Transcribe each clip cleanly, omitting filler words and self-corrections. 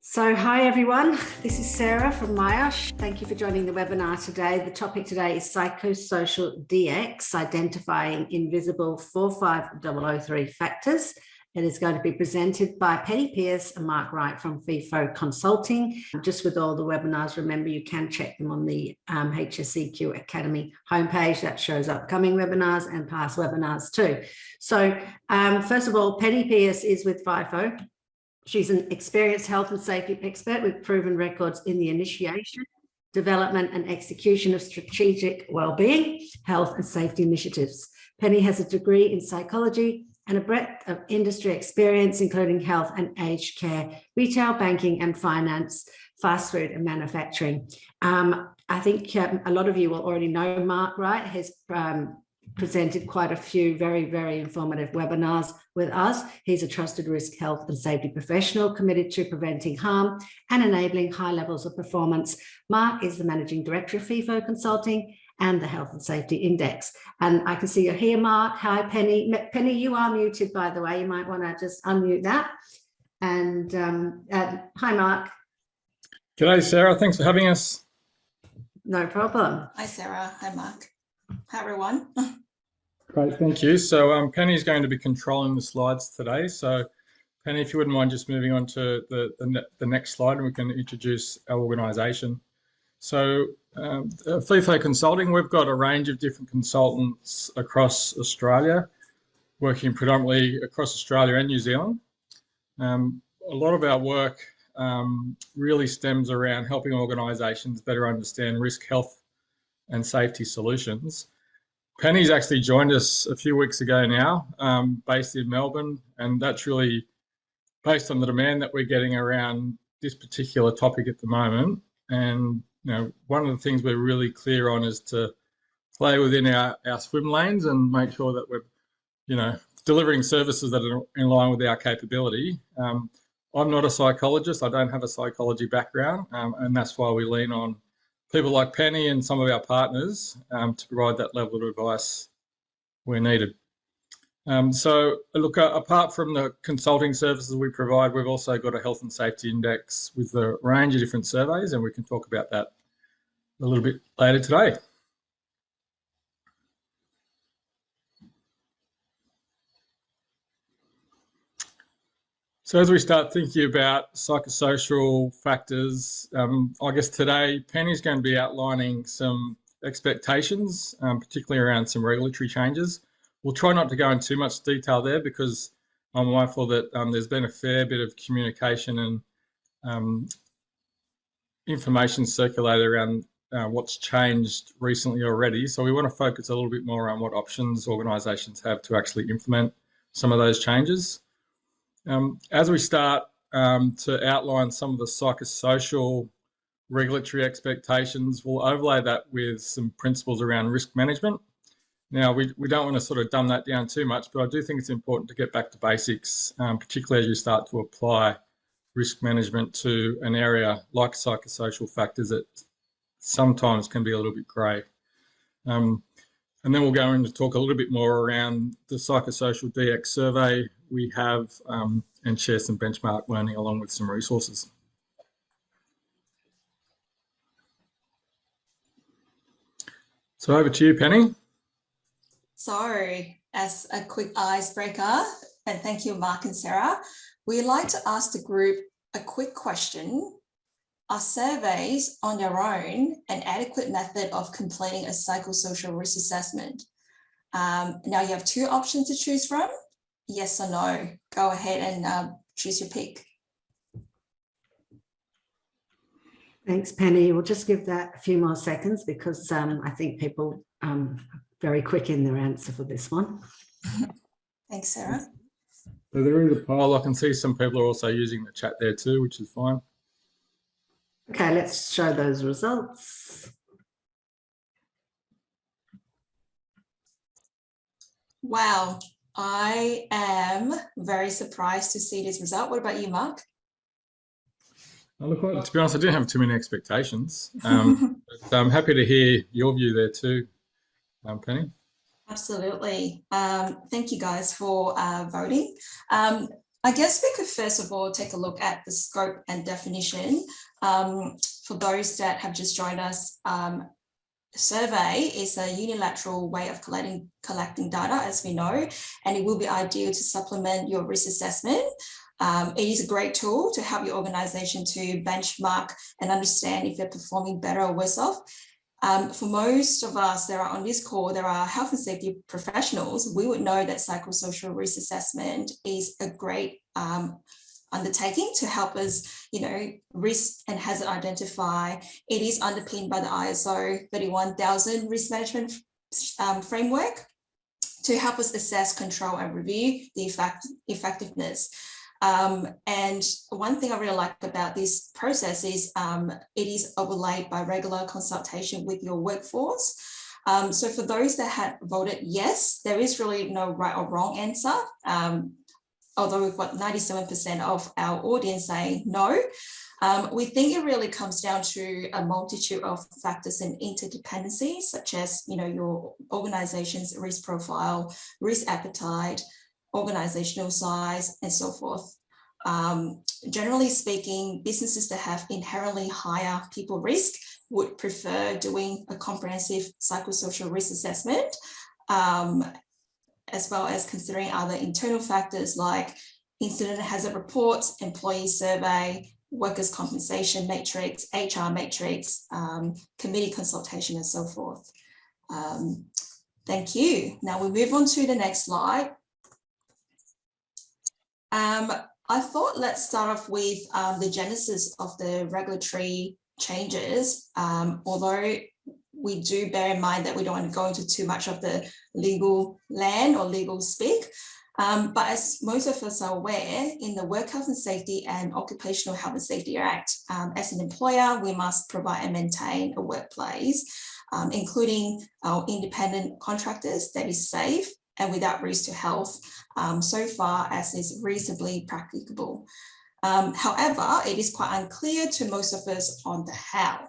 So hi everyone, this is Sarah from Myosh. Thank you for joining the webinar today. The topic today is Psychosocial Dx, identifying invisible 45003 factors. It is going to be presented by Pearce and Wright from FEFO Consulting. Just with all the webinars, remember you can check them on the HSEQ Academy homepage that shows upcoming webinars and past webinars too. So first of all, Pearce is with FEFO. She's an experienced health and safety expert with proven records in the initiation, development and execution of strategic wellbeing, health and safety initiatives. Penny has a degree in psychology and a breadth of industry experience, including health and aged care, retail, banking and finance, fast food and manufacturing. I think a lot of you will already know Mark Wright has presented quite a few very, very informative webinars with us. He's a trusted risk, health and safety professional committed to preventing harm and enabling high levels of performance. Mark is the Managing Director of FEFO Consulting and the Health and Safety Index. And I can see you're here, Mark. Hi, Penny. Penny, you are muted, by the way. You might want to just unmute that. And hi, Mark. G'day, Sarah. Thanks for having us. No problem. Hi, Sarah. Hi, Mark. Hi, everyone. Great, thank you. So Penny's going to be controlling the slides today. So Penny, if you wouldn't mind just moving on to the next slide, and we can introduce our organisation. So FEFO Consulting, we've got a range of different consultants across Australia, working predominantly across Australia and New Zealand. A lot of our work really stems around helping organisations better understand risk, health and safety solutions. Penny's actually joined us a few weeks ago now, based in Melbourne, and that's really based on the demand that we're getting around this particular topic at the moment. And you know, one of the things we're really clear on is to play within our swim lanes and make sure that we're, you know, delivering services that are in line with our capability. I'm not a psychologist. I don't have a psychology background, and that's why we lean on people like Penny and some of our partners to provide that level of advice where needed. So look, apart from the consulting services we provide, we've also got a health and safety index with a range of different surveys, and we can talk about that a little bit later today. So as we start thinking about psychosocial factors, I guess today Penny's going to be outlining some expectations, particularly around some regulatory changes. We'll try not to go into too much detail there because I'm mindful that there's been a fair bit of communication and information circulated around what's changed recently already. So we want to focus a little bit more on what options organisations have to actually implement some of those changes. As we start to outline some of the psychosocial regulatory expectations, we'll overlay that with some principles around risk management. Now, we don't want to sort of dumb that down too much, but I do think it's important to get back to basics, particularly as you start to apply risk management to an area like psychosocial factors that sometimes can be a little bit grey. And then we'll go in to talk a little bit more around the Psychosocial Dx survey we have and share some benchmark learning along with some resources. So over to you, Penny. So as a quick icebreaker, and thank you, Mark and Sarah, we'd like to ask the group a quick question. Are surveys on their own an adequate method of completing a psychosocial risk assessment? Now you have two options to choose from, yes or no. Go ahead and choose your pick. Thanks, Penny. We'll just give that a few more seconds because I think people are very quick in their answer for this one. Thanks, Sarah. So there is a poll. I can see some people are also using the chat there too, which is fine. Okay, let's show those results. Wow, I am very surprised to see this result. What about you, Mark? Look, to be honest, I didn't have too many expectations. But I'm happy to hear your view there too, Penny. Absolutely. Thank you guys for voting. I guess we could first of all take a look at the scope and definition. For those that have just joined us, survey is a unilateral way of collecting data, as we know, and it will be ideal to supplement your risk assessment. It is a great tool to help your organization to benchmark and understand if they're performing better or worse off. For most of us that are on this call, there are health and safety professionals. We would know that psychosocial risk assessment is a great undertaking to help us, risk and hazard identify. It is underpinned by the ISO 31000 risk management framework to help us assess, control, and review the effectiveness. And one thing I really like about this process is it is overlaid by regular consultation with your workforce. So for those that had voted yes, there is really no right or wrong answer. Although we've got 97% of our audience saying no, we think it really comes down to a multitude of factors and interdependencies, such as, your organization's risk profile, risk appetite, organizational size, and so forth. Generally speaking, businesses that have inherently higher people risk would prefer doing a comprehensive psychosocial risk assessment, as well as considering other internal factors like incident hazard reports, employee survey, workers' compensation matrix, HR matrix, committee consultation, and so forth. Thank you. Now we move on to the next slide. I thought let's start off with the genesis of the regulatory changes, although we do bear in mind that we don't want to go into too much of the legal land or legal speak. But as most of us are aware, in the Work Health and Safety and Occupational Health and Safety Act, as an employer, we must provide and maintain a workplace, including our independent contractors, that is safe and without risk to health, so far as is reasonably practicable. However, it is quite unclear to most of us on the how.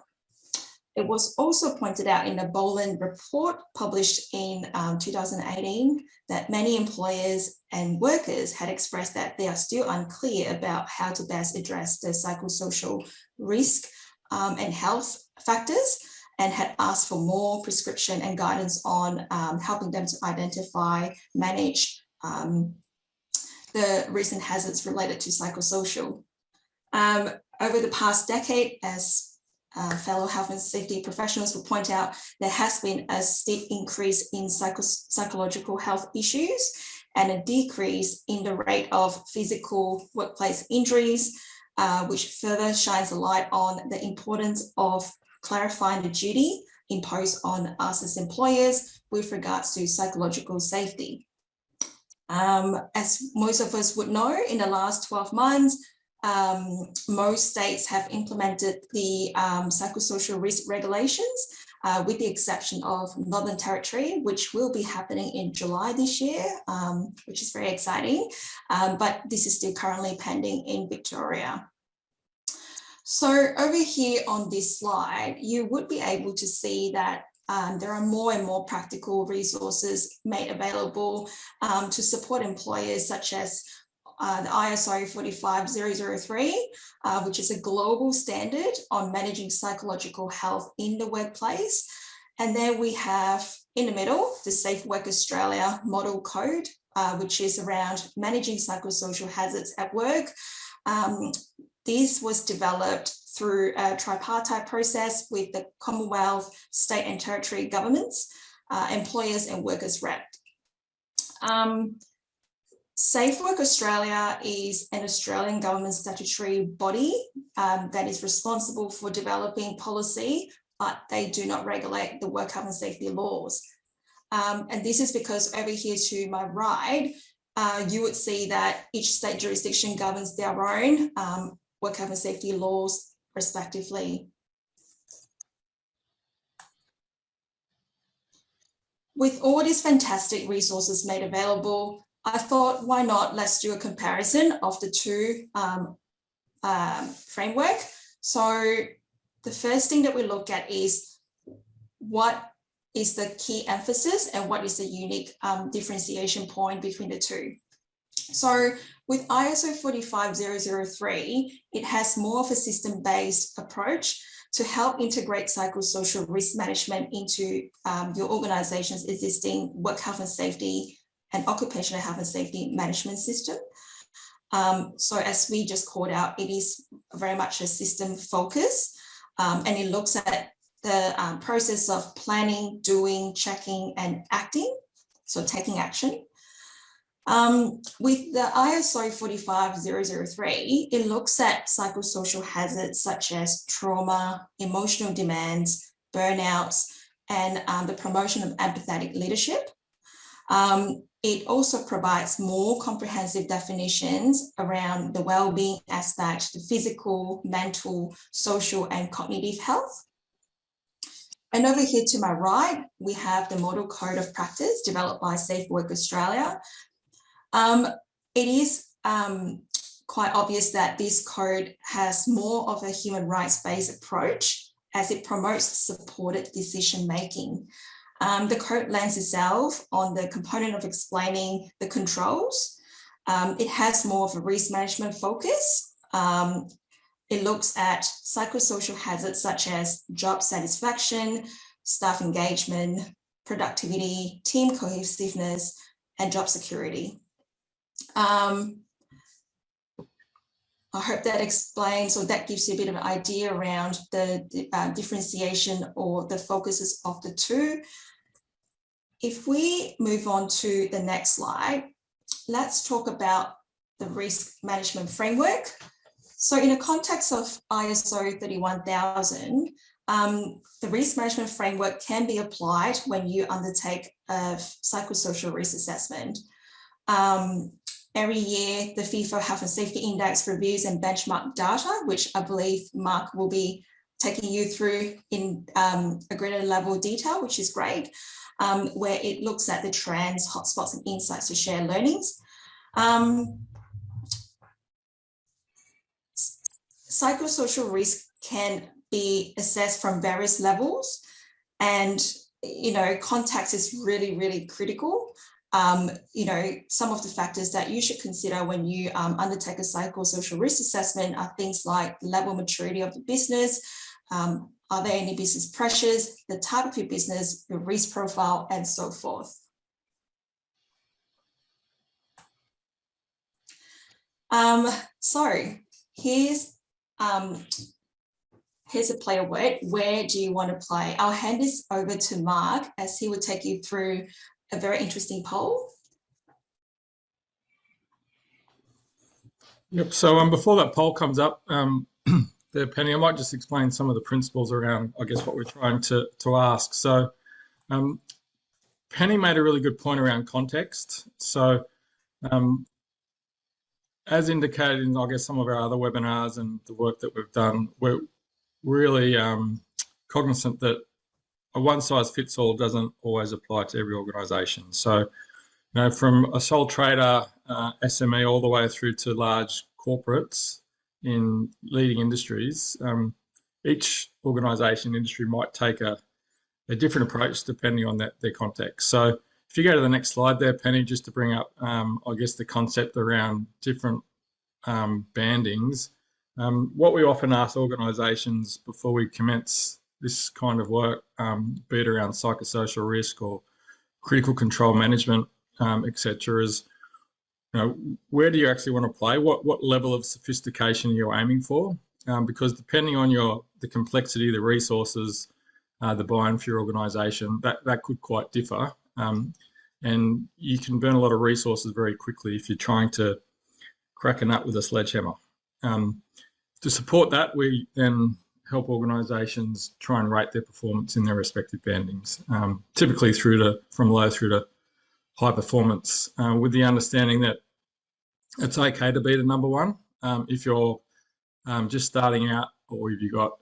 It was also pointed out in a Boland report published in 2018 that many employers and workers had expressed that they are still unclear about how to best address the psychosocial risk and health factors, and had asked for more prescription and guidance on helping them to identify, manage the recent hazards related to psychosocial. Over the past decade, as fellow health and safety professionals will point out, there has been a steep increase in psychological health issues and a decrease in the rate of physical workplace injuries, which further shines a light on the importance of clarifying the duty imposed on us as employers with regards to psychological safety. As most of us would know, in the last 12 months, most states have implemented the psychosocial risk regulations, with the exception of Northern Territory, which will be happening in July this year, which is very exciting, but this is still currently pending in Victoria. So over here on this slide, you would be able to see that there are more and more practical resources made available to support employers, such as the ISO 45003, which is a global standard on managing psychological health in the workplace. And then we have in the middle, the Safe Work Australia Model Code, which is around managing psychosocial hazards at work. This was developed through a tripartite process with the Commonwealth, state and territory governments, employers and workers rep. Safe Work Australia is an Australian government statutory body that is responsible for developing policy, but they do not regulate the work health and safety laws. And this is because over here to my right, you would see that each state jurisdiction governs their own work health and safety laws respectively. With all these fantastic resources made available, I thought, why not, let's do a comparison of the two framework. So the first thing that we look at is what is the key emphasis and what is the unique differentiation point between the two. So with ISO 45003, it has more of a system-based approach to help integrate psychosocial risk management into your organization's existing work health and safety and occupational health and safety management system. So as we just called out, it is very much a system focus, and it looks at the process of planning, doing, checking, and acting, so taking action. With the ISO 45003, it looks at psychosocial hazards such as trauma, emotional demands, burnouts, and the promotion of empathetic leadership. It also provides more comprehensive definitions around the well-being aspect, the physical, mental, social, and cognitive health. And over here to my right, we have the Model Code of Practice developed by Safe Work Australia. It is quite obvious that this code has more of a human rights-based approach as it promotes supported decision-making. The code lands itself on the component of explaining the controls. It has more of a risk management focus. It looks at psychosocial hazards such as job satisfaction, staff engagement, productivity, team cohesiveness, and job security. I hope that explains, or that gives you a bit of an idea around the differentiation or the focuses of the two. If we move on to the next slide, let's talk about the risk management framework. So in the context of ISO 31000, the risk management framework can be applied when you undertake a psychosocial risk assessment. Every year, the FEFO Health and Safety Index reviews and benchmark data, which I believe Mark will be taking you through in a greater level of detail, which is great, where it looks at the trends, hotspots, and insights to share learnings. Psychosocial risk can be assessed from various levels, and context is really, really critical. Some of the factors that you should consider when you undertake a psychosocial risk assessment are things like the level of maturity of the business, are there any business pressures, the type of your business, your risk profile, and so forth. So here's a play a word. Where do you want to play? I'll hand this over to Mark as he will take you through a very interesting poll. Yep. So before that poll comes up, there, Penny, I might just explain some of the principles around, I guess, what we're trying to ask. So Penny made a really good point around context. So as indicated in, I guess, some of our other webinars and the work that we've done, we're really cognizant that a one-size-fits-all doesn't always apply to every organisation. So, from a sole trader, SME, all the way through to large corporates in leading industries, each organisation industry might take a different approach depending on their context. So if you go to the next slide there, Penny, just to bring up, I guess, the concept around different bandings, what we often ask organisations before we commence this kind of work, be it around psychosocial risk or critical control management, etc., is, where do you actually want to play? What level of sophistication are you aiming for? Because depending on the complexity, the resources, the buy-in for your organisation, that could quite differ. And you can burn a lot of resources very quickly if you're trying to crack a nut with a sledgehammer. To support that, we then help organisations try and rate their performance in their respective bandings, typically from low through to high performance, with the understanding that it's okay to be the number one. If you're just starting out, or if you've got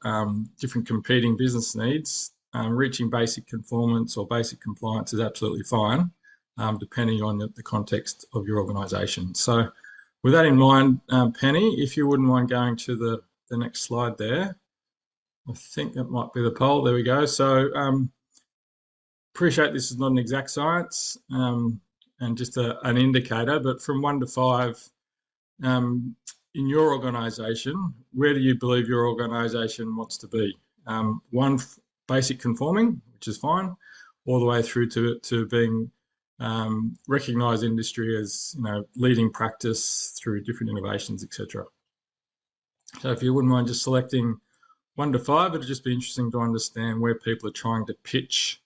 different competing business needs, reaching basic conformance or basic compliance is absolutely fine, depending on the context of your organisation. So with that in mind, Penny, if you wouldn't mind going to the next slide there. I think that might be the poll. There we go. So appreciate this is not an exact science. and just an indicator, but from 1 to 5, in your organisation, where do you believe your organisation wants to be? 1, basic conforming, which is fine, all the way through to being recognised industry as leading practice through different innovations, etc. So if you wouldn't mind just selecting 1 to 5, it'd just be interesting to understand where people are trying to pitch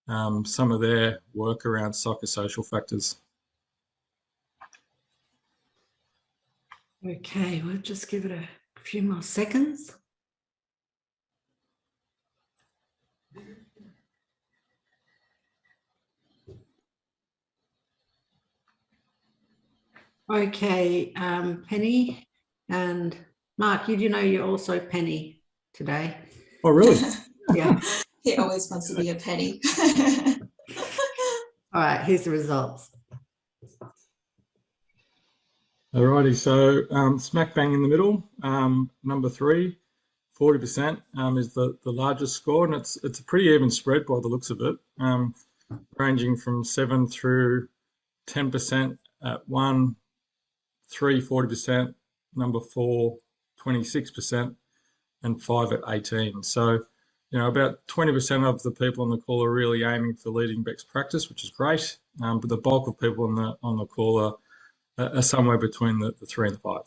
some of their work around psychosocial factors. Okay, we'll just give it a few more seconds. Okay, Penny and Mark, you do know you're also Penny today. Oh, really? Yeah. He always wants to be a Penny. All right, here's the results. Alrighty, so smack bang in the middle, number 3, 40% is the largest score, and it's a pretty even spread by the looks of it, ranging from 7 through 10% at 1, 3, 40%, number 4, 26%, and 5 at 18. So, about 20% of the people on the call are really aiming for leading best practice, which is great, but the bulk of people on the call are somewhere between the 3 and the 5.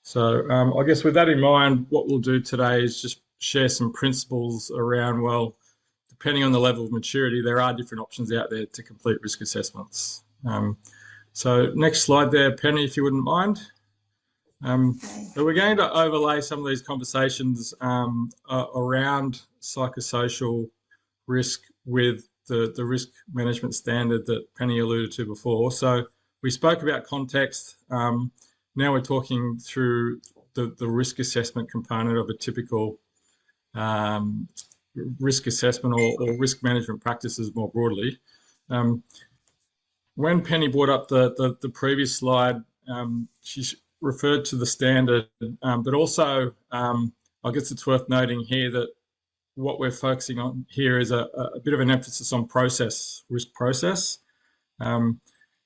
So I guess with that in mind, what we'll do today is just share some principles around, well, depending on the level of maturity, there are different options out there to complete risk assessments. So next slide there, Penny, if you wouldn't mind. So we're going to overlay some of these conversations around psychosocial risk with the risk management standard that Penny alluded to before. So we spoke about context. Now we're talking through the risk assessment component of a typical risk assessment or risk management practices more broadly. When Penny brought up the previous slide, she referred to the standard, but also I guess it's worth noting here that what we're focusing on here is a bit of an emphasis on risk process.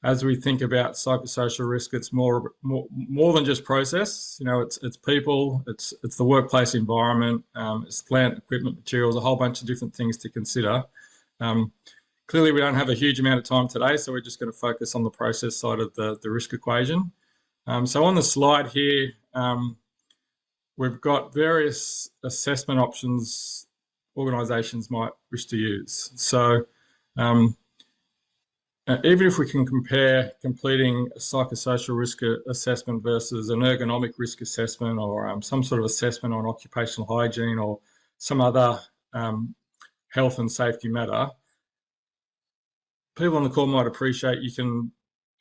As we think about psychosocial risk, it's more than just process. It's people, it's the workplace environment, it's plant, equipment, materials, a whole bunch of different things to consider. Clearly, we don't have a huge amount of time today, so we're just going to focus on the process side of the risk equation. So on the slide here, we've got various assessment options organisations might wish to use. So even if we can compare completing a psychosocial risk assessment versus an ergonomic risk assessment or some sort of assessment on occupational hygiene or some other health and safety matter, people on the call might appreciate you can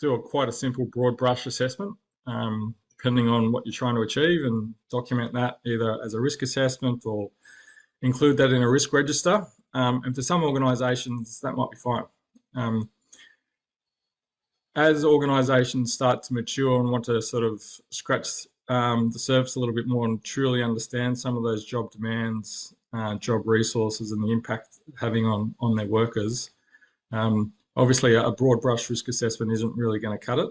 do quite a simple broad brush assessment, depending on what you're trying to achieve, and document that either as a risk assessment or include that in a risk register. And for some organisations, that might be fine. As organisations start to mature and want to sort of scratch the surface a little bit more and truly understand some of those job demands, job resources and the impact having on their workers, obviously a broad brush risk assessment isn't really going to cut it.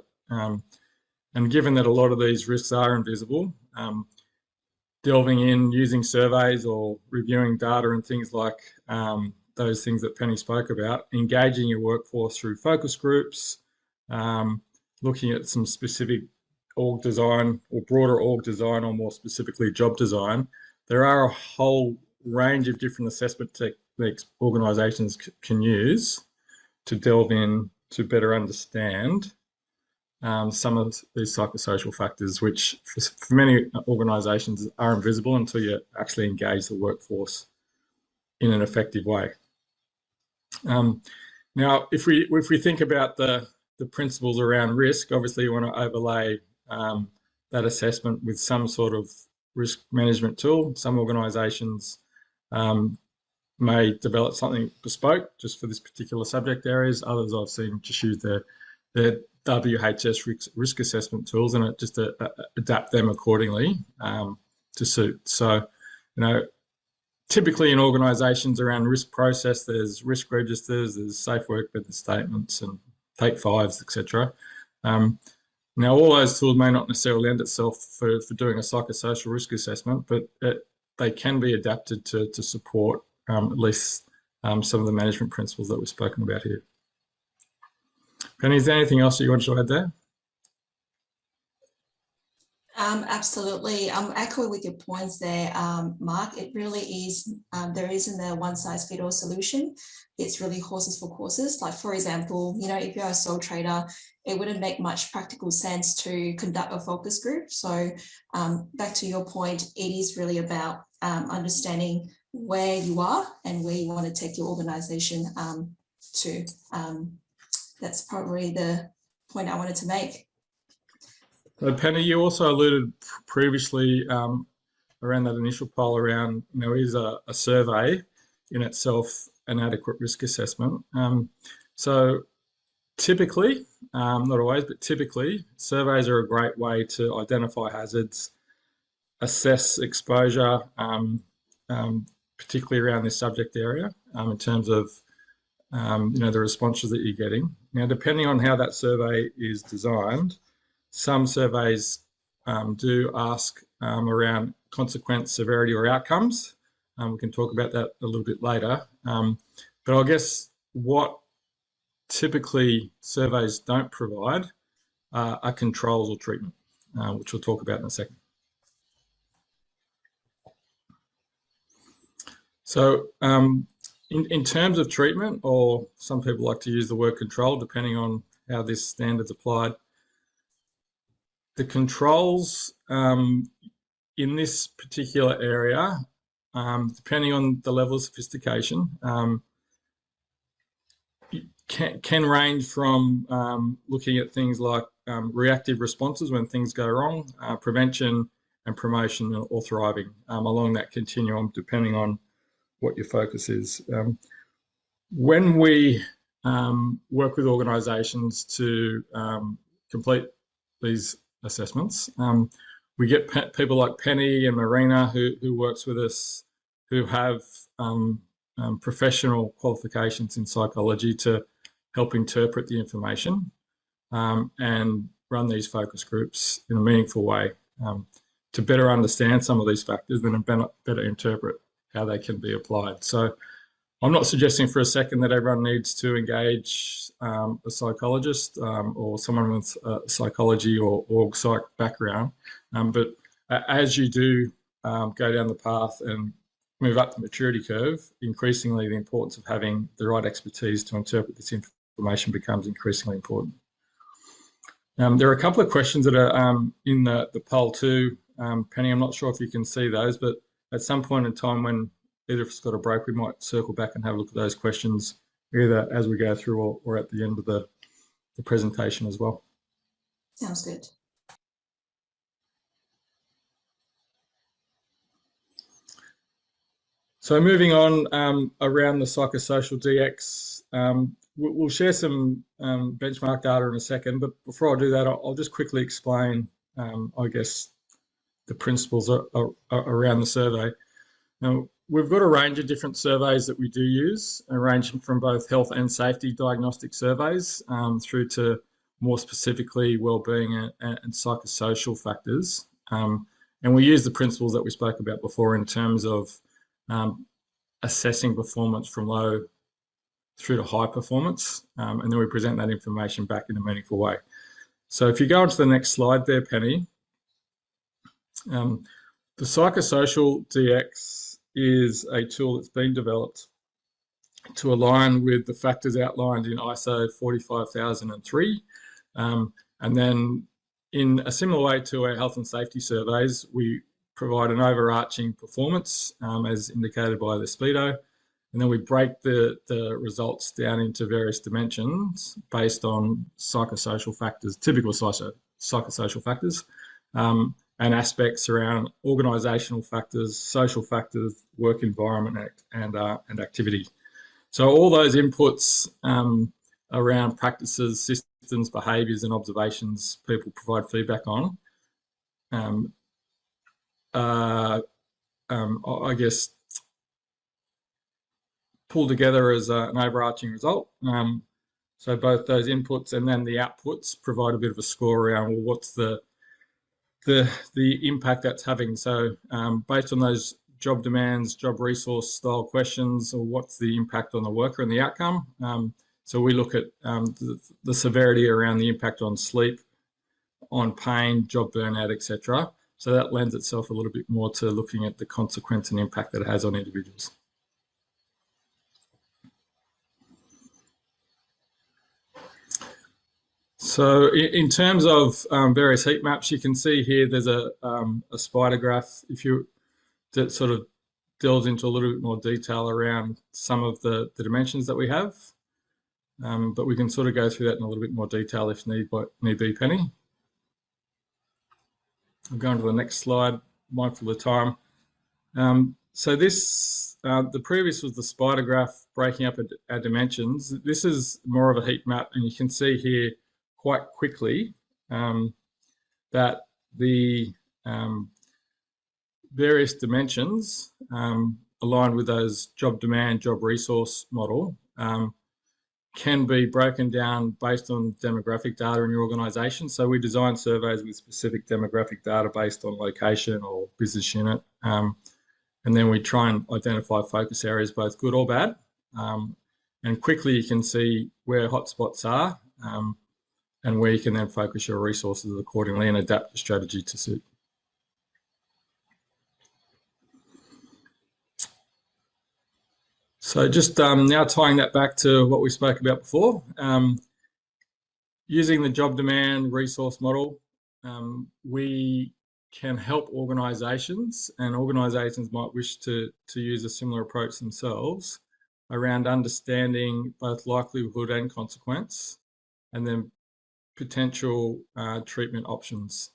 And given that a lot of these risks are invisible, delving in, using surveys or reviewing data and things like those things that Penny spoke about, engaging your workforce through focus groups, looking at some specific org design or broader org design or more specifically job design, there are a whole range of different assessment techniques organisations can use to delve in to better understand some of these psychosocial factors, which for many organisations are invisible until you actually engage the workforce in an effective way. Now, if we think about the principles around risk, obviously you want to overlay that assessment with some sort of risk management tool. Some organisations may develop something bespoke just for this particular subject areas. Others I've seen just use their WHS risk assessment tools and just adapt them accordingly to suit. So, typically in organisations around risk process, there's risk registers, there's safe work method statements, and take fives, etc. Now, all those tools may not necessarily lend itself for doing a psychosocial risk assessment, but they can be adapted to support at least some of the management principles that we've spoken about here. Penny, is there anything else that you want to add there? Absolutely. I'm echoing with your points there, Mark. It really is, there isn't a one-size-fits-all solution. It's really horses for courses. Like, for example, you know, if you're a sole trader, it wouldn't make much practical sense to conduct a focus group. So back to your point, it is really about understanding where you are and where you want to take your organization to. That's probably the point I wanted to make. So Penny, you also alluded previously around that initial poll around, you know, is a survey in itself an adequate risk assessment? So typically, not always, but typically, surveys are a great way to identify hazards, assess exposure, particularly around this subject area, in terms of you know, the responses that you're getting. Now, depending on how that survey is designed, some surveys do ask around consequence, severity, or outcomes. We can talk about that a little bit later. But I guess what typically surveys don't provide are controls or treatment, which we'll talk about in a second. So in terms of treatment, or some people like to use the word control, depending on how this standard's applied, the controls in this particular area, depending on the level of sophistication, can range from looking at things like reactive responses when things go wrong, prevention and promotion or thriving along that continuum, depending on what your focus is. When we work with organisations to complete these assessments, we get people like Penny and Marina who works with us, who have professional qualifications in psychology to help interpret the information and run these focus groups in a meaningful way to better understand some of these factors and better interpret how they can be applied. So I'm not suggesting for a second that everyone needs to engage a psychologist or someone with a psychology or org psych background, but as you do go down the path and move up the maturity curve, increasingly the importance of having the right expertise to interpret this information becomes increasingly important. There are a couple of questions that are in the poll too. Penny, I'm not sure if you can see those, but at some point in time when either of us got a break, we might circle back and have a look at those questions either as we go through or at the end of the presentation as well. Sounds good. So moving on around the Psychosocial DX, we'll share some benchmark data in a second, but before I do that, I'll just quickly explain, I guess, the principles around the survey. Now, we've got a range of different surveys that we do use, ranging from both health and safety diagnostic surveys through to more specifically wellbeing and psychosocial factors. And we use the principles that we spoke about before in terms of assessing performance from low through to high performance, and then we present that information back in a meaningful way. So if you go on to the next slide there, Penny, the Psychosocial Dx is a tool that's been developed to align with the factors outlined in ISO 45003. And then in a similar way to our health and safety surveys, we provide an overarching performance as indicated by the Speedo. And then we break the results down into various dimensions based on psychosocial factors, typical psychosocial factors, and aspects around organisational factors, social factors, work environment, and activity. So all those inputs around practices, systems, behaviours, and observations people provide feedback on, I guess, pulled together as an overarching result. So both those inputs and then the outputs provide a bit of a score around, well, what's the impact that's having. So based on those job demands, job resource style questions, or what's the impact on the worker and the outcome. So we look at the severity around the impact on sleep, on pain, job burnout, etc. So that lends itself a little bit more to looking at the consequence and impact that it has on individuals. So in terms of various heat maps, you can see here there's a spider graph. If you that sort of delves into a little bit more detail around some of the dimensions that we have. But we can sort of go through that in a little bit more detail if need be, Penny. I'm going to the next slide, mindful of time. So this, the previous was the spider graph breaking up our dimensions. This is more of a heat map, and you can see here quite quickly that the various dimensions aligned with those job demand, job resource model can be broken down based on demographic data in your organisation. So we design surveys with specific demographic data based on location or business unit. And then we try and identify focus areas, both good or bad. And quickly you can see where hotspots are and where you can then focus your resources accordingly and adapt the strategy to suit. So just now tying that back to what we spoke about before, using the job demand resource model, we can help organisations, and organisations might wish to use a similar approach themselves around understanding both likelihood and consequence, and then potential treatment options.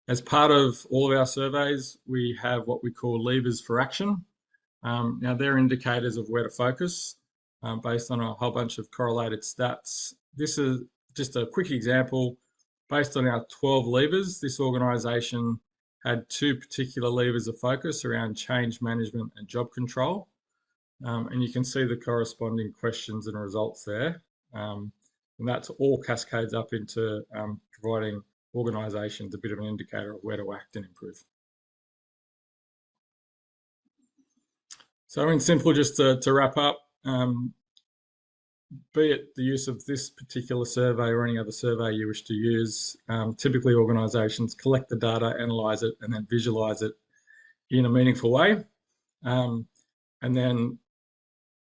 As part of all of our surveys, we have what we call levers for action. Now they're indicators of where to focus based on a whole bunch of correlated stats. This is just a quick example. Based on our 12 levers, this organisation had 2 particular levers of focus around change management and job control. And you can see the corresponding questions and results there. And that's all cascades up into providing organisations a bit of an indicator of where to act and improve. So in simple, just to wrap up, be it the use of this particular survey or any other survey you wish to use, typically organisations collect the data, analyse it, and then visualise it in a meaningful way. And then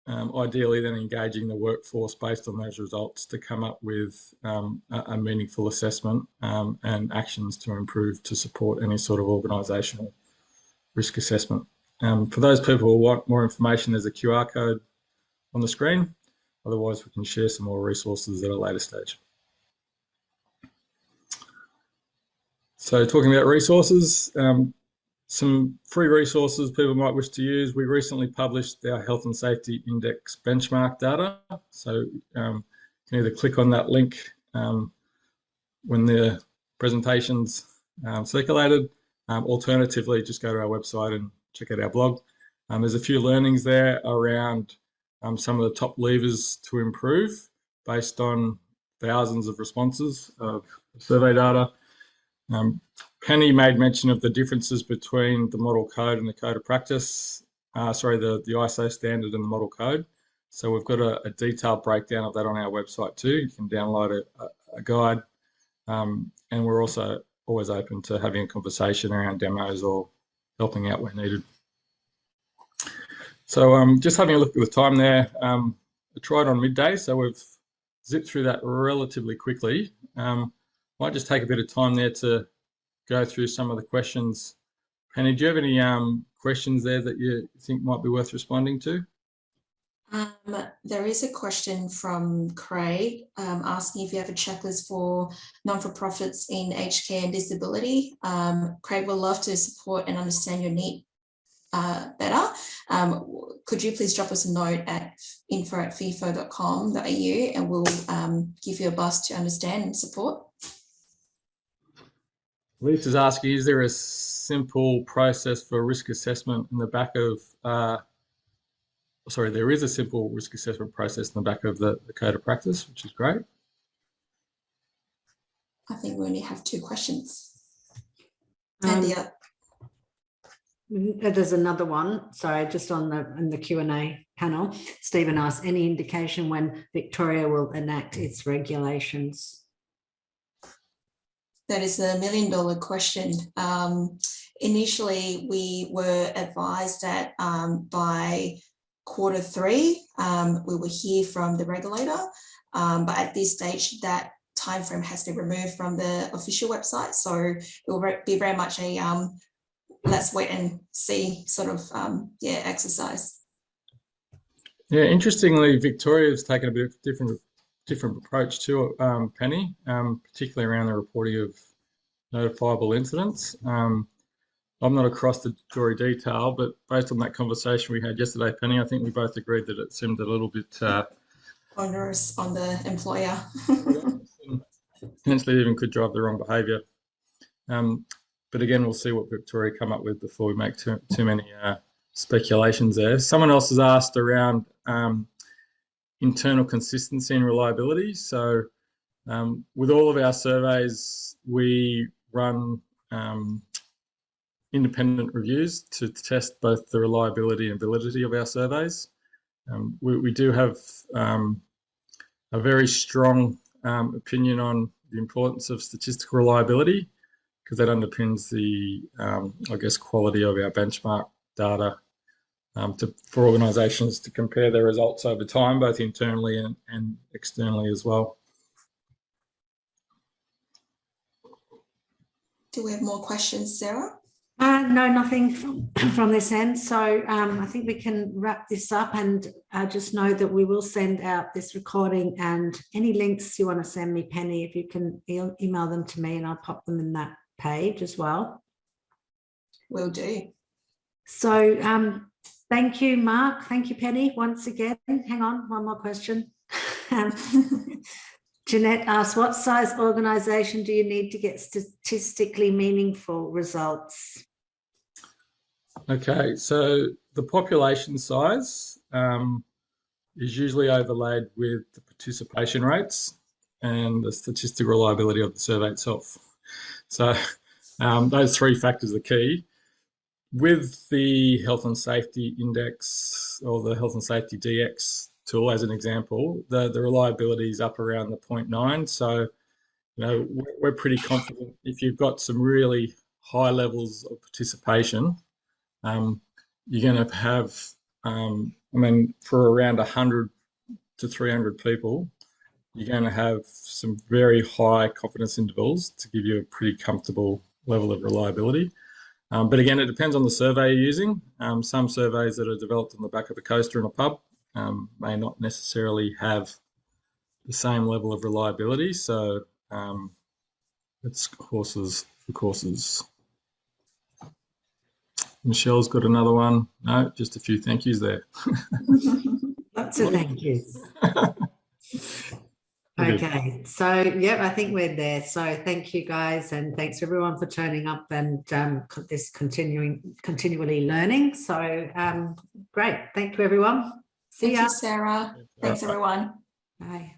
ideally then engaging the workforce based on those results to come up with a meaningful assessment and actions to improve to support any sort of organisational risk assessment. For those people who want more information, there's a QR code on the screen. Otherwise, we can share some more resources at a later stage. So talking about resources, some free resources people might wish to use. We recently published our Health and Safety Index benchmark data. So you can either click on that link when the presentation's circulated. Alternatively, just go to our website and check out our blog. There's a few learnings there around some of the top levers to improve based on thousands of responses of survey data. Penny made mention of the differences between the model code and the code of practice, the ISO standard and the model code. So we've got a detailed breakdown of that on our website too. You can download a guide, and we're also always open to having a conversation around demos or helping out where needed. So just having a look at the time there, I tried on midday, so we've zipped through that relatively quickly. Might just take a bit of time there to go through some of the questions. Penny, do you have any questions there that you think might be worth responding to? There is a question from Craig asking if you have a checklist for non-for-profits in aged care and disability. Craig would love to support and understand your need better. Could you please drop us a note at info@fefo.com.au and we'll give you a buzz to understand and support. Lisa's asking, is there a simple process for risk assessment in the back of sorry, there is a simple risk assessment process in the back of the code of practice, which is great. I think we only have 2 questions. And There's another one, sorry, just in the Q&A panel. Stephen asked, any indication when Victoria will enact its regulations? That is $1 million question. Initially, we were advised that by Q3, we will hear from the regulator, but at this stage, that timeframe has been removed from the official website. So it will be very much a let's wait and see sort of exercise. Yeah, interestingly, Victoria's taken a bit of different approach to it, Penny, particularly around the reporting of notifiable incidents. I'm not across the gory detail, but based on that conversation we had yesterday, Penny, I think we both agreed that it seemed a little bit onerous on the employer. Potentially even could drive the wrong behaviour. But again, we'll see what Victoria come up with before we make too many speculations there. Someone else has asked around internal consistency and reliability. So with all of our surveys, we run independent reviews to test both the reliability and validity of our surveys. We do have a very strong opinion on the importance of statistical reliability, because that underpins the, I guess, quality of our benchmark data for organisations to compare their results over time, both internally and externally as well. Do we have more questions, Sarah? No, nothing from this end. So I think we can wrap this up, and just know that we will send out this recording, and any links you want to send me, Penny, if you can email them to me, and I'll pop them in that page as well. Will do. So thank you, Mark. Thank you, Penny, once again. Hang on, one more question. Jeanette asks, what size organisation do you need to get statistically meaningful results? Okay, so the population size is usually overlaid with the participation rates and the statistical reliability of the survey itself. So those 3 factors are key. With the health and safety index, or the health and safety DX tool as an example, the reliability is up around the 0.9. So, we're pretty confident if you've got some really high levels of participation, you're going to have, for around 100 to 300 people, you're going to have some very high confidence intervals to give you a pretty comfortable level of reliability. But again, it depends on the survey you're using. Some surveys that are developed on the back of a coaster in a pub may not necessarily have the same level of reliability. So it's horses for courses. Michelle's got another one. No, just a few thank yous there. Lots of thank yous. Okay, so I think we're there. So thank you guys, and thanks everyone for turning up and this continually learning. So great, thank you everyone. See ya. Thank you, Sarah. Thanks everyone. Bye.